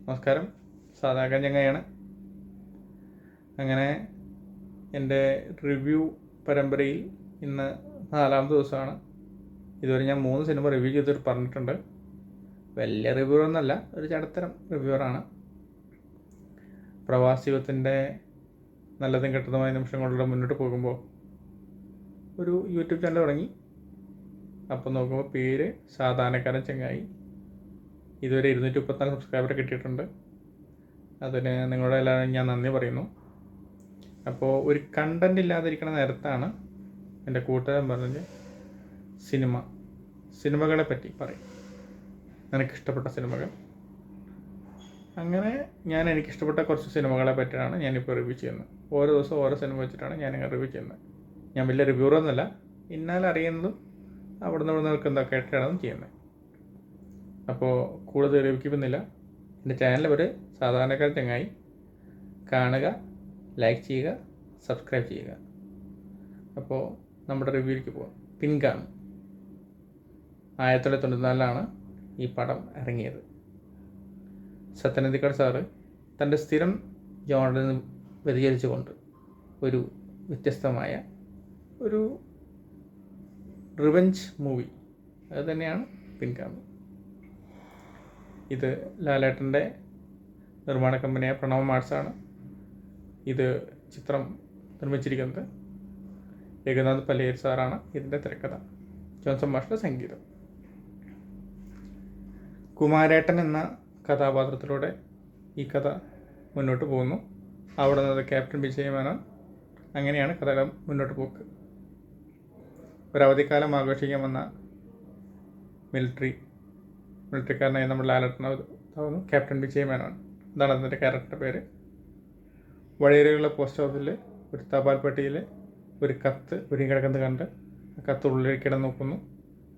നമസ്കാരം. സാധാരണ ചങ്ങയാണ്. അങ്ങനെ എൻ്റെ റിവ്യൂ പരമ്പരയിൽ ഇന്ന് 4-ാമത്തെ ദിവസമാണ്. ഇതുവരെ ഞാൻ 3 സിനിമ റിവ്യൂ ചെയ്തിട്ട് പറഞ്ഞിട്ടുണ്ട്. വലിയ റിവ്യൂർ ഒന്നല്ല, ഒരു ചടത്തരം റിവ്യൂറാണ്. പ്രവാസി ജീവിതത്തിൻ്റെ നല്ലതും കെട്ടതുമായ നിമിഷങ്ങളുടെ മുന്നോട്ട് പോകുമ്പോൾ ഒരു യൂട്യൂബ് ചാനൽ തുടങ്ങി. അപ്പം നോക്കുമ്പോൾ പേര് സാധാരണക്കാരൻ ചങ്ങായി. ഇതുവരെ 234 സബ്സ്ക്രൈബർ കിട്ടിയിട്ടുണ്ട്. അതിന് നിങ്ങളുടെ എല്ലാവരും ഞാൻ നന്ദി പറയുന്നു. അപ്പോൾ ഒരു കണ്ടൻറ് ഇല്ലാതിരിക്കുന്ന നേരത്താണ് എൻ്റെ കൂട്ടുകാരൻ പറഞ്ഞ് സിനിമകളെ പറ്റി പറയും, എനിക്കിഷ്ടപ്പെട്ട സിനിമകൾ. അങ്ങനെ ഞാൻ എനിക്കിഷ്ടപ്പെട്ട കുറച്ച് സിനിമകളെ പറ്റിയാണ് ഞാനിപ്പോൾ റിവ്യൂ ചെയ്യുന്നത്. ഓരോ ദിവസവും ഓരോ സിനിമ വെച്ചിട്ടാണ് ഞാനിങ്ങനെ റിവ്യൂ ചെയ്യുന്നത്. ഞാൻ വലിയ റിവ്യൂറൊന്നുമല്ല, ഇന്നാൽ അറിയുന്നതും അവിടെ നിന്ന് നിൽക്കുന്നതൊക്കെ ആയിട്ടാണ് ചെയ്യുന്നത്. അപ്പോൾ കൂടുതൽ റിവ്യൂക്കുന്നില്ല. എൻ്റെ ചാനൽ ഒരു സാധാരണക്കാരൻ ചങ്ങായി. കാണുക, ലൈക്ക് ചെയ്യുക, സബ്സ്ക്രൈബ് ചെയ്യുക. അപ്പോൾ നമ്മുടെ റിവ്യൂയിലേക്ക് പോകാം. പിൻഗാമി 1994 ഈ പടം ഇറങ്ങിയത്. സത്യനന്ദിക്കാട് സാറ് തൻ്റെ സ്ഥിരം ജോണറിൽ നിന്ന് വ്യതിചലിച്ചുകൊണ്ട് ഒരു വ്യത്യസ്തമായ ഒരു റിവെഞ്ച് മൂവി, അത് തന്നെയാണ് പിൻഗാമി. ഇത് ലാലേട്ടൻ്റെ നിർമ്മാണ കമ്പനിയായ പ്രണവ് ആർട്സാണ് ഇത് ചിത്രം നിർമ്മിച്ചിരിക്കുന്നത്. രഘുനാഥ് പലേരി സാറാണ് ഇതിൻ്റെ തിരക്കഥ, ജോൺസൺ മാഷിൻ്റെ സംഗീതം. കുമാരേട്ടൻ എന്ന കഥാപാത്രത്തിലൂടെ ഈ കഥ മുന്നോട്ട് പോകുന്നു. അവിടെ നിന്ന് ക്യാപ്റ്റൻ വിജയമേനോൻ, അങ്ങനെയാണ് കഥ മുന്നോട്ട് പോക്ക്. ഒരവധിക്കാലം ആഘോഷിക്കാൻ വന്ന മിലിറ്ററിക്കാരനായി നമ്മൾ ലാലേട്ടനാവുന്നു ക്യാപ്റ്റൻ വിജയമേനോൻ. അതാണ് അതിൻ്റെ ക്യാരക്ടറുടെ പേര്. വഴിയരികിലുള്ള പോസ്റ്റ് ഓഫീസിൽ ഒരു തപാൽ പെട്ടിയിൽ ഒരു കത്ത് ഒരുങ്ങിക്കിടക്കുന്നത് കണ്ട് ആ കത്ത് ഉള്ളിലേക്ക് ഇടം നോക്കുന്നു.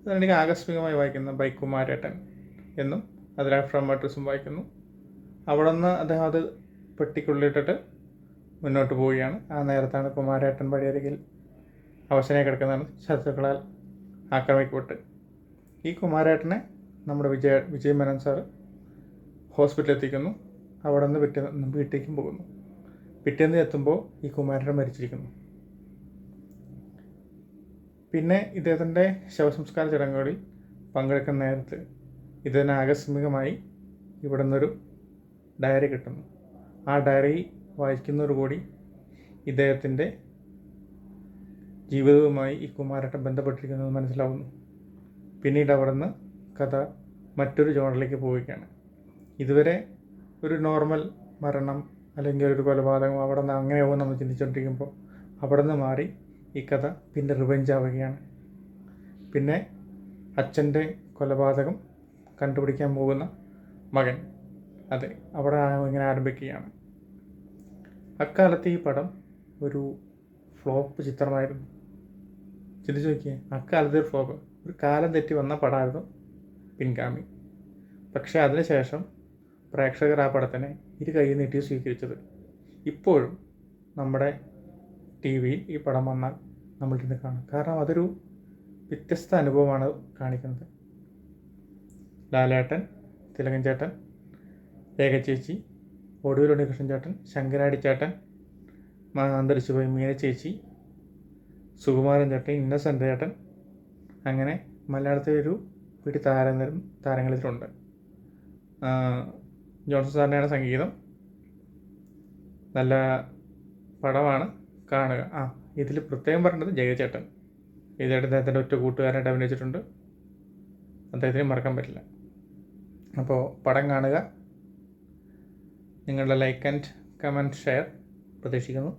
അതെനിക്ക് ആകസ്മികമായി വായിക്കുന്ന ബൈ കുമാരേട്ടൻ എന്നും അതിൽ ഫ്രം അഡ്രസ്സും വായിക്കുന്നു. അവിടെ നിന്ന് അദ്ദേഹം അത് പെട്ടിക്കുള്ളിട്ടിട്ട് മുന്നോട്ട് പോവുകയാണ്. ആ നേരത്താണ് കുമാരേട്ടൻ വഴിയരികിൽ അവശനായി കിടക്കുന്നതാണ് ശത്രുക്കളാൽ ആക്രമിക്കപ്പെട്ട്. ഈ കുമാരേട്ടനെ നമ്മുടെ വിജയമേനോൻ സാറ് ഹോസ്പിറ്റലിൽ എത്തിക്കുന്നു. അവിടെ നിന്ന് വീട്ടിലേക്കും പോകുന്നു. പിറ്റേന്ന് എത്തുമ്പോൾ ഈ കുമാരേട്ടൻ മരിച്ചിരിക്കുന്നു. പിന്നെ ഇദ്ദേഹത്തിൻ്റെ ശവസംസ്കാര ചടങ്ങുകളിൽ പങ്കെടുക്കുന്ന നേരത്ത് ഇതിന് ആകസ്മികമായി ഇവിടെ നിന്നൊരു ഡയറി കിട്ടുന്നു. ആ ഡയറി വായിക്കുന്നതോടുകൂടി ഇദ്ദേഹത്തിൻ്റെ ജീവിതവുമായി ഈ കുമാരേട്ടൻ ബന്ധപ്പെട്ടിരിക്കുന്നത് മനസ്സിലാവുന്നു. പിന്നീട് അവിടെ നിന്ന് കഥ മറ്റൊരു ജോണറിലേക്ക് പോവുകയാണ്. ഇതുവരെ ഒരു നോർമൽ മരണം അല്ലെങ്കിൽ ഒരു കൊലപാതകം അവിടെ നിന്ന് അങ്ങനെയാവും നമ്മൾ ചിന്തിച്ചുകൊണ്ടിരിക്കുമ്പോൾ അവിടെ നിന്ന് മാറി ഈ കഥ പിന്നെ റിവെഞ്ച് ആവുകയാണ്. പിന്നെ അച്ഛൻ്റെ കൊലപാതകം കണ്ടുപിടിക്കാൻ പോകുന്ന മകൻ, അതെ, അവിടെ ഇങ്ങനെ ആരംഭിക്കുകയാണ്. അക്കാലത്ത് ഈ പടം ഒരു ഫ്ലോപ്പ് ചിത്രമായിരുന്നു. ചിന്തിച്ച് നോക്കിയേ, അക്കാലത്തെ ഒരു ഫ്ലോപ്പ്, ഒരു കാലം തെറ്റി വന്ന പടമായിരുന്നു പിൻഗാമി. പക്ഷേ അതിനുശേഷം പ്രേക്ഷകർ ആ പടത്തിനെ ഇരു കൈ നീട്ടി സ്വീകരിച്ചത്. ഇപ്പോഴും നമ്മുടെ ടി വിയിൽ ഈ പടം വന്നാൽ നമ്മളിരുന്ന് കാണും. കാരണം അതൊരു വ്യത്യസ്ത അനുഭവമാണ് കാണിക്കുന്നത്. ലാലേട്ടൻ, തിലകൻ ചേട്ടൻ, രേഖ ചേച്ചി, ഒടുവിൽ ഉണ്ണികൃഷ്ണൻ ചേട്ടൻ, ശങ്കരാടി ചേട്ടൻ, അന്തരിച്ചുപോയി മീന ചേച്ചി, സുകുമാരൻ ചേട്ടൻ, ഇന്നസെൻ്റ് ചേട്ടൻ, അങ്ങനെ മലയാളത്തിലെ ഒരു വീട്ടിൽ താരങ്ങളിലുണ്ട്. ജോൺസൺ സാറിൻ്റെയാണ് സംഗീതം. നല്ല പടമാണ്, കാണുക. ഇതിൽ പ്രത്യേകം പറഞ്ഞത് ജയചേട്ടൻ. ജയചേട്ടൻ അദ്ദേഹത്തിൻ്റെ ഒറ്റ കൂട്ടുകാരനായിട്ട് അഭിനയിച്ചിട്ടുണ്ട്. അദ്ദേഹത്തിന് മറക്കാൻ പറ്റില്ല. അപ്പോൾ പടം കാണുക. നിങ്ങളുടെ ലൈക്ക് ആൻഡ് കമൻറ്റ് ഷെയർ പ്രതീക്ഷിക്കുന്നു.